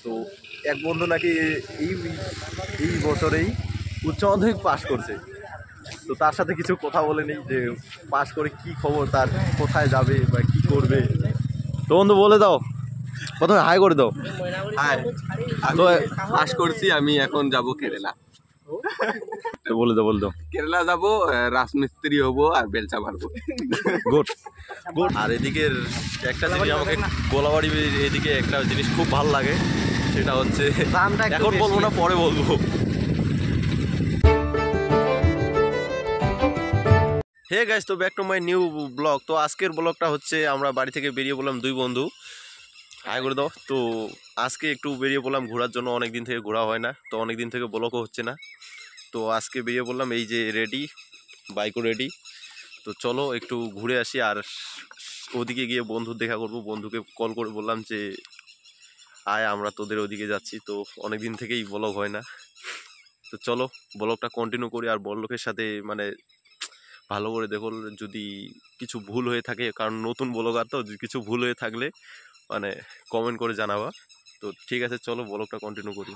তো এক বন্ধু নাকি এই এই বছরেই উচ্চ মাধ্যমিক পাশ করছে। তো তার সাথে কিছু কথা বলেনি যে পাশ করে কি খবর, তার কোথায় যাবে বা কি করবে। তো বন্ধু বলে দাও, প্রথমে হাই করে দাও। হাই, তো পাস করছি, আমি এখন যাব কেরালা। বলে দাও কেরালা যাব, রাজমিস্ত্রি হবো আর বেলচা মারবো। Good good. আর এদিকের একটা জিনিস আমাকে গোলাবাড়ি এদিকে একটা জিনিস খুব ভালো লাগে, সেটা হচ্ছে এখন বলবো না, পরে বলবো। হে গাইস, তো back to my new blog. তো আজকের ব্লগটা হচ্ছে আমরা বাড়ি থেকে বেরিয়ে পড়লাম দুই বন্ধু। হাই করে দাও। তো আজকে একটু বেরিয়ে পড়লাম ঘোরার জন্য, অনেক দিন থেকে ঘোরা হয় না, তো অনেক দিন থেকে ব্লগও হচ্ছে না। তো আজকে বেরিয়ে পড়লাম, এই যে রেডি, বাইকও রেডি। তো চলো একটু ঘুরে আসি। আর ওদিকে গিয়ে বন্ধুর দেখা করব। বন্ধুকে কল করে বললাম যে আয় আমরা তোদের ওদিকে যাচ্ছি। তো অনেক দিন থেকেই ব্লগ হয় না। তো চলো ব্লগটা কন্টিনিউ করি। আর ব্লগের সাথে মানে ভালো করে দেখো, যদি কিছু ভুল হয়ে থাকে, কারণ নতুন ব্লগার তো, কিছু ভুল হয়ে থাকলে মানে কমেন্ট করে জানাবা। तो ठीक है, चलो ब्लॉग कंटिन्यू करी।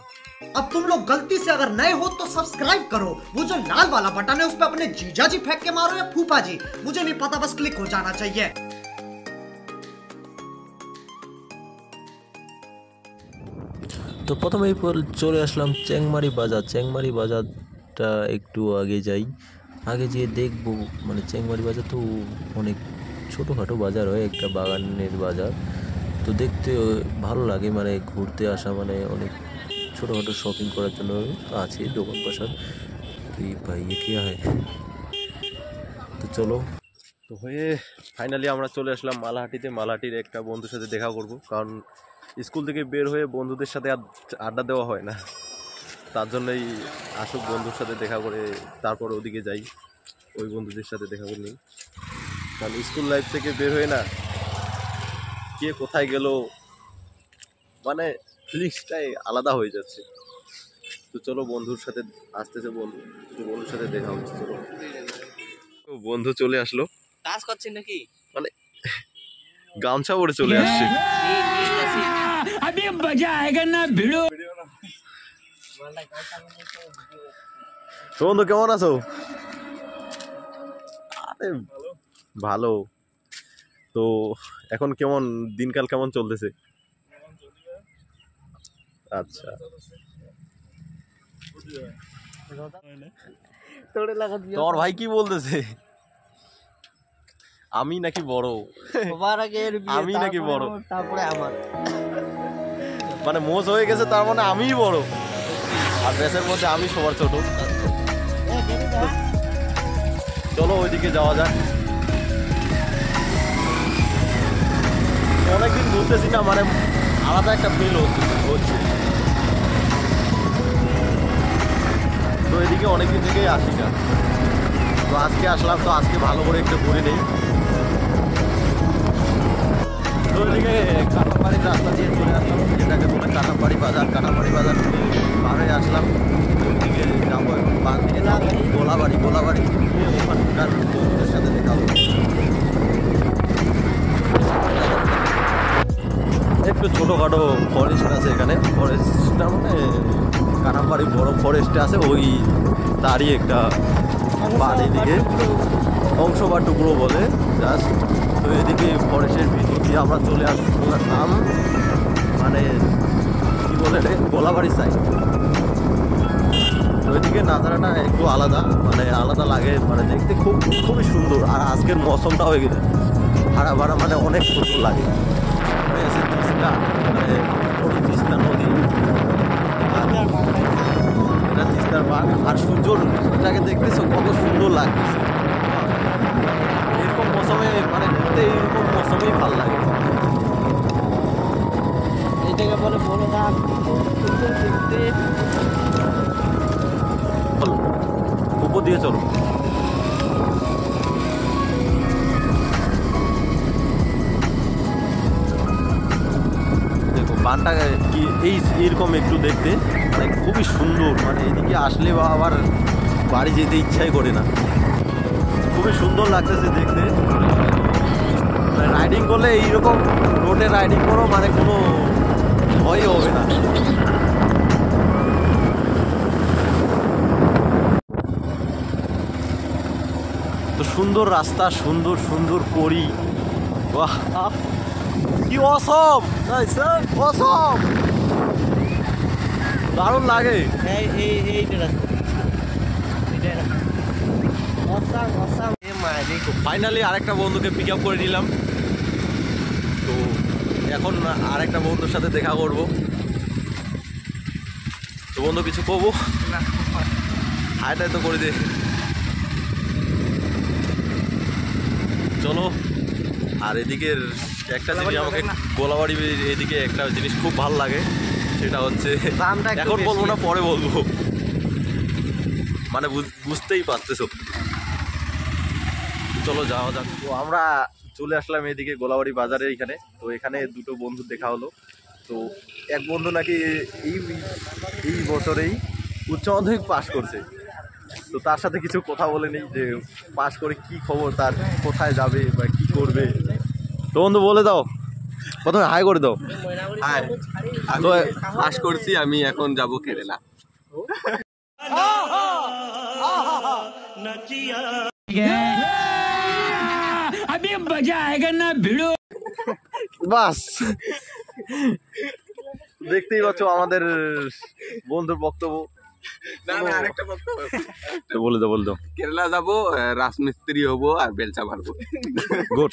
अब तुम लोग गलती से अगर नए हो तो सब्सक्राइब करो, वो जो लाल वाला बटन है उस पे अपने जीजा जी फेंक के मारो या फूफा जी, मुझे नहीं पता, बस क्लिक हो जाना चाहिए। তো প্রথমেই চলে আসলাম চেংমারি বাজার। চেংমারি বাজারটা একটু আগে যাই, আগে যেয়ে দেখবো। মানে চেংমারি বাজার তো অনেক ছোটোখাটো বাজার হয়, একটা বাগানের বাজার। তো দেখতে ভালো লাগে, মানে ঘুরতে আসা মানে অনেক ছোটোখাটো শপিং করার জন্য আছে দোকান পাশার। তুই ভাই কি হয়। তো চলো, তো হয়ে ফাইনালি আমরা চলে আসলাম মালাহাটিতে। মালাহাটির একটা বন্ধুর সাথে দেখা করব, কারণ স্কুল থেকে বের হয়ে বন্ধুদের সাথে আড্ডা দেওয়া হয় না, তার জন্যই আসুক বন্ধুর সাথে দেখা করে তারপর ওদিকে যাই, ওই বন্ধুদের সাথে দেখা করে নিই। কারণ স্কুল লাইফ থেকে বের হয়ে না, কে কোথায় গেল মানে ফিলিংসটাই আলাদা হয়ে যাচ্ছে। তো চলো বন্ধুর সাথে আসতেছে বন্ধু, তো বন্ধুর সাথে দেখা হচ্ছে। চলো, বন্ধু চলে আসলো। কাজ করছেন নাকি? মানে গামছা পরে চলে আসছে। তো বন্ধু কেমন আছো? আরে ভালো। তো এখন কেমন দিনকাল কেমন চলতেছে? আচ্ছা, তোর ভাই কি বলতেছে? আমি নাকি বড়? আমি নাকি বড়? তারপরে আমার মানে মোজ হয়ে গেছে, তার মানে আমিই বড়, আর ব্যাসের মধ্যে আমি সবার ছোট। চলো ওইদিকে যাওয়া যাক। অনেকদিন ঘুরতেছি না, মানে আলাদা একটা ফিল হচ্ছে। তো এদিকে অনেকদিন থেকেই আসি না, তো আজকে আসলাম। তো আজকে ভালো করে একটু ঘুরে নেই। তো এদিকে কাটাবাড়ির রাস্তা দিয়ে চলে আসলাম, যেটাকে বলে কাটাবাড়ি বাজার। কাটাবাড়ি বাজার পার হয়ে আসলাম। ওইদিকে যাবো এখন, বাঁ দিকে যাবো গোলাবাড়ি। গোলাবাড়ি ওখানকার বন্ধুদের সাথে দেখা হবে। একটু ছোটোখাটো ফরেস্ট আছে এখানে। ফরেস্টটা মানে কাটাবাড়ি বড় ফরেস্টে আছে, ওই তারই একটা বাড়ি দিকে অংশ বা টুকরো বলে জাস্ট। তো এদিকে ফরেস্টের ভিতর দিয়ে আমরা চলে আসলাম, মানে কী বলে রে, গোলাবাড়ি সাইড। তো ওইদিকে নাজারাটা একটু আলাদা, মানে আলাদা লাগে, মানে দেখতে খুবই সুন্দর। আর আজকের মৌসুমটা হয়ে গেলে হারা ভাড়া, মানে অনেক সুন্দর লাগে। তিস্তা, মানে তিস্তা নদী, এটা তিস্তার বাঁধ। আর সূর্যটাকে দেখতেছো কত সুন্দর লাগতেছে। এরকম মৌসুমে মানে ঘুরতে, এইরকম মৌসুমেই ভালো লাগে। এটাকে বলে বড় গাছ। উপর দিয়ে চলো। দেখো বানটা কি এইরকম একটু দেখতে, মানে খুবই সুন্দর। মানে এদিকে আসলে বা আবার বাড়ি যেতে ইচ্ছাই করে না, খুবই সুন্দর লাগতেছে দেখতে। রাইডিং করলে এইরকম রোডে রাইডিং করো, মানে কোনো ভয়ই হবে না। সুন্দর রাস্তা, সুন্দর সুন্দর পরি। বাহ, কি অসম, অসম, দারুণ লাগে। এইটা রাস্তা এইটা অসাম অসাম এ মারি ফাইনালি আরেকটা বন্ধুকে পিক আপ করে নিলাম। তো এখন আরেকটা বন্ধুর সাথে দেখা করব। তো বন্ধু কিছু কবো, হাইটাই তো করে দে। চলো। আর এদিকের একটা জিনিস আমাকে গোলাবাড়ি এদিকে একটা জিনিস খুব ভালো লাগে, সেটা হচ্ছে দামটা একটু এখন বলবো বেশি। না, পরে বলবো, মানে বুঝতেই পারতেছো। চলো যাওয়া যাক। তো আমরা চলে আসলাম এদিকে গোলাবাড়ি বাজারে এইখানে। তো এখানে দুটো বন্ধু দেখা হলো। তো এক বন্ধু নাকি এই বছরেই উচ্চ মাধ্যমিক পাশ করছে। তো তার সাথে কিছু কথা বলে নেই যে পাশ করে কি খবর, তার কোথায় যাবে বা কি করবে। তো বন্ধু বলে দাও, প্রথমে হাই করে দাও। হ্যাঁ, আমি তো পাস করছি, আমি এখন যাব কেরালা। বাস, দেখতেই পাচ্ছ আমাদের বন্ধুর বক্তব্য। না না, আরেকটা বক্তব্য আছে। তো বলে দাও, বলে দাও। কেরালা যাব, রাজমিস্ত্রি হব আর বেলচা মারবো। গুড।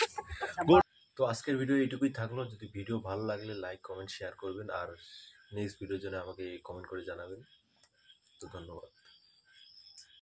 তো আজকের ভিডিও এইটুকুই থাকলো। যদি ভিডিও ভালো লাগলে লাইক কমেন্ট শেয়ার করবেন, আর নেক্সট ভিডিওর জন্য আমাকে কমেন্ট করে জানাবেন। তো ধন্যবাদ।